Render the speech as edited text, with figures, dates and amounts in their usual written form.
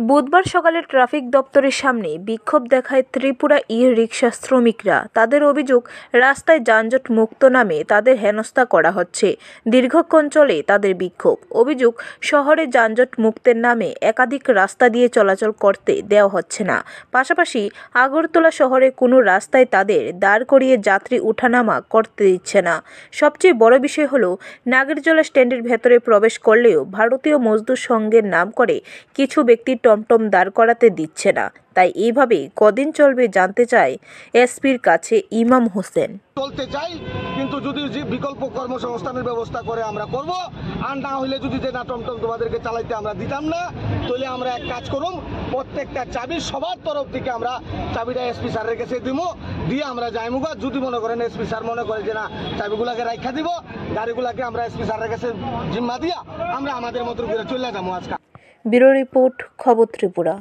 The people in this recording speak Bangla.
বুধবার সকালে ট্রাফিক দপ্তরের সামনে বিক্ষোভ দেখায় ত্রিপুরা ই-রিকশা শ্রমিকরা। তাদের অভিযোগ, রাস্তায় যানজট মুক্ত নামে তাদের হেনস্থা করা হচ্ছে। দীর্ঘক্ষণ চলে তাদের বিক্ষোভ। অভিযোগ, শহরে যানজট মুক্তের নামে একাধিক রাস্তা দিয়ে চলাচল করতে দেওয়া হচ্ছে না। পাশাপাশি আগরতলা শহরে কোনো রাস্তায় তাদের দাঁড় করিয়ে যাত্রী উঠানামা করতে দিচ্ছে না। সবচেয়ে বড় বিষয় হলো, নাগেরজোলা স্ট্যান্ডের ভেতরে প্রবেশ করলেও ভারতীয় মজদুর সংঘের নাম করে কিছু ব্যক্তি টমটম দাঁড় করাতে দিচ্ছে না। তাই এইভাবে কদিন চলবে জানতে চায় এসপির কাছে ইমাম হোসেন। চলতে চাই, কিন্তু যদি বিকল্প কর্মসংস্থানের ব্যবস্থা করে আমরা করব, আর না হইলে যদি যে না টমটম তোমাদেরকে চালাইতে আমরা দিতাম না, তাহলে আমরা এক কাজ করুম, প্রত্যেকটা চাবি সবার তরফ থেকে আমরা চাবিটা এসপি স্যারের কাছে দিব, দিয়ে আমরা যাইমুগা। যদি মনে করেন এসপি স্যার মনে করে যে না চাবিগুলাকে রাখা দিব, গাড়িগুলাকে আমরা এসপি স্যারের কাছে জিম্মা দিয়া আমরা আমাদের মতো করে চলে যাবো। আজকে ব্যুরো রিপোর্ট, খবর ত্রিপুরা।